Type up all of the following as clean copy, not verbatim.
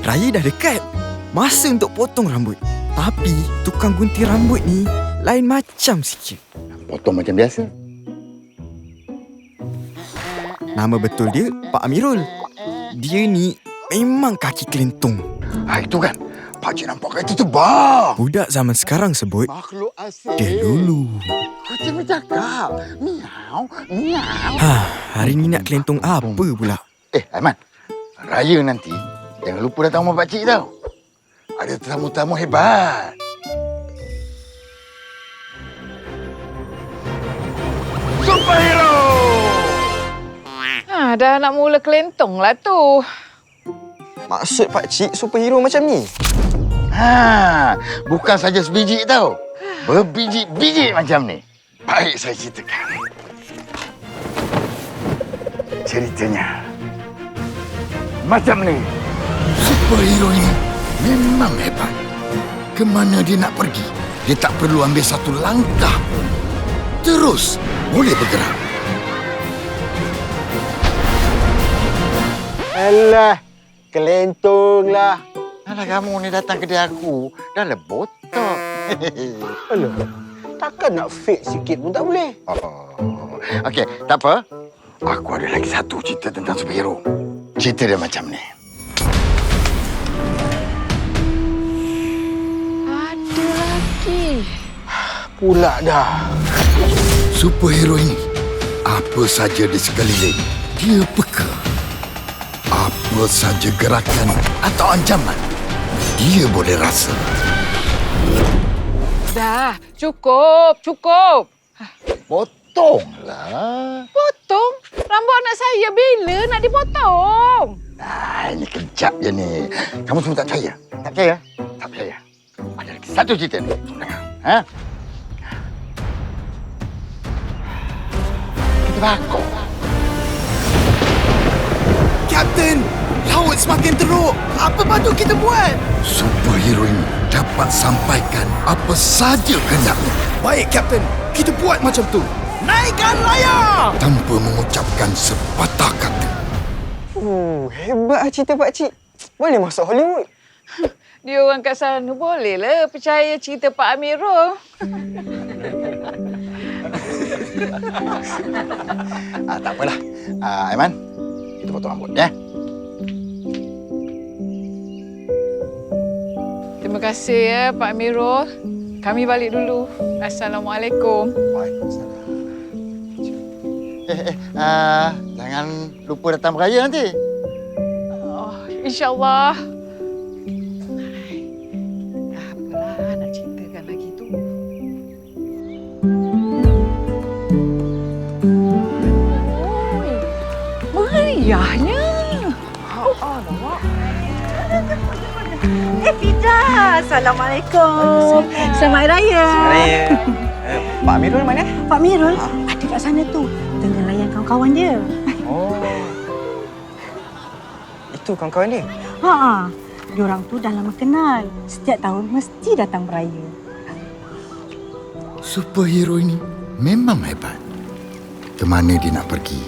Raya dah dekat. Masa untuk potong rambut. Tapi tukang gunting rambut ni lain macam sikit. Potong macam biasa. Nama betul dia Pak Amirul. Dia ni memang kaki kelentong. Itu kan. Pakcik nampak kat itu bang. Budak zaman sekarang sebut Makhluk asing. dia lulu. Kucing bercakap. Miau, miau. Hari ni nak kelentong apa pula? Aiman. Raya nanti, jangan lupa datang rumah pakcik tau. Ada tetamu-tetamu hebat. Superhero! Dah nak mula kelentong lah tu. Maksud pakcik superhero macam ni? Bukan saja sebiji tau. Berbiji-biji macam ni. Baik, saya ceritakan. Ceritanya macam ni. Superhero ini memang hebat. Kemana dia nak pergi, dia tak perlu ambil satu langkah pun. Terus boleh bergerak. Alah, kelentong lah. Alah, kamu ni datang kedai aku dah lebotok. Alah, takkan nak fake sikit pun tak boleh. Okey, tak apa. Aku ada lagi satu cerita tentang superhero. Cerita dia macam ni. Ada lagi. Pula dah. Superhero ini, apa saja di sekeliling, dia peka. Apa saja gerakan atau ancaman, dia boleh rasa. Dah, cukup. Potonglah. Potong? Rambut anak saya bila nak dipotong? Ini kejap je ni. Kamu semua tak percaya? Tak percaya? Tak percaya. Ada lagi satu cerita ni. Dengar. Kita bakar. Kapten, laut semakin teruk. Apa patut kita buat? Superhero ini dapat sampaikan apa saja kehendaknya. Baik, Kapten. Kita buat macam tu. Naikkan layar! Tanpa mengucapkan sepatah kata. Hebat cerita pakcik. Boleh masuk Hollywood. Dia orang kat sana bolehlah percaya cerita Pak Amirul. Tak apalah. Aiman, kita potong rambut, ya? Terima kasih ya Pak Amirul. Kami balik dulu. Assalamualaikum. Waalaikumsalam. Jangan lupa datang beraya nanti. InsyaAllah. Apalah nak ceritakan lagi tu. Meriahnya. Fida, Assalamualaikum. Selamat Raya. Pak Amirul mana? Pak Mirul ada kat sana tu. Tengah layan kawan-kawan dia. Itu kawan-kawan dia? Diorang tu dah lama kenal. Setiap tahun mesti datang beraya. Superhero ini memang hebat. Kemana dia nak pergi,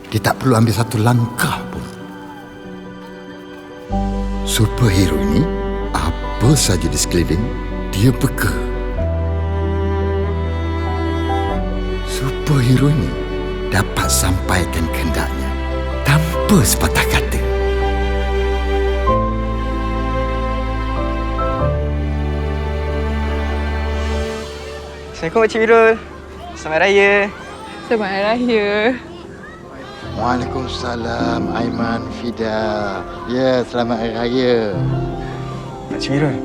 dia tak perlu ambil satu langkah pun. Superhero ini, apa saja di sekeliling, dia peka. Superhero ini dapat sampaikan kehendaknya tanpa sepatah kata. Assalamualaikum Pakcik Mirul. Selamat Raya. Selamat Raya. Waalaikumsalam, Aiman, Fida. Ya, selamat Hari Raya. Pakcik Mirul,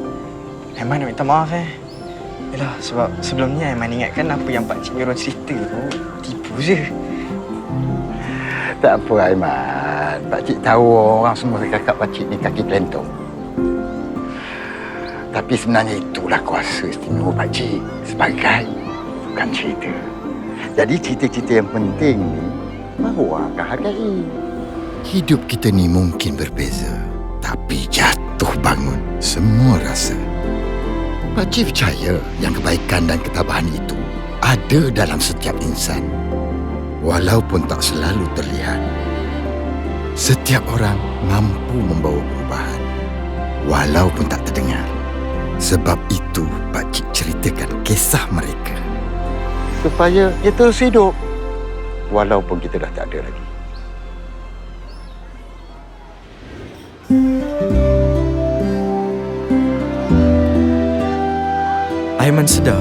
Aiman nak minta maaf Yalah, sebab sebelum ni Aiman ingatkan apa yang Pakcik Mirul cerita tu tipu je. Tak apa, Aiman. Pakcik tahu orang semua cakap pakcik ni kaki kelentong. Tapi sebenarnya itulah kuasa istimewa pakcik sebagai bukan cerita. Jadi cerita-cerita yang penting ni baru orang akan hargai. Hidup kita ni mungkin berbeza, tapi jatuh bangun semua rasa. Pakcik percaya yang kebaikan dan ketabahan itu ada dalam setiap insan. Walaupun tak selalu terlihat. Setiap orang mampu membawa perubahan. walaupun tak terdengar. Sebab itu pakcik ceritakan kisah mereka supaya dia terus hidup walaupun kita dah tak ada lagi. Aiman sedar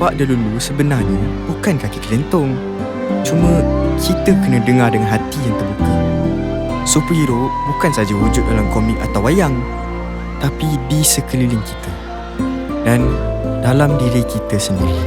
Pak Delulu sebenarnya bukan kaki kelentong. Cuma kita kena dengar dengan hati yang terbuka. Superhero bukan saja wujud dalam komik atau wayang, tapi di sekeliling kita dan dalam diri kita sendiri.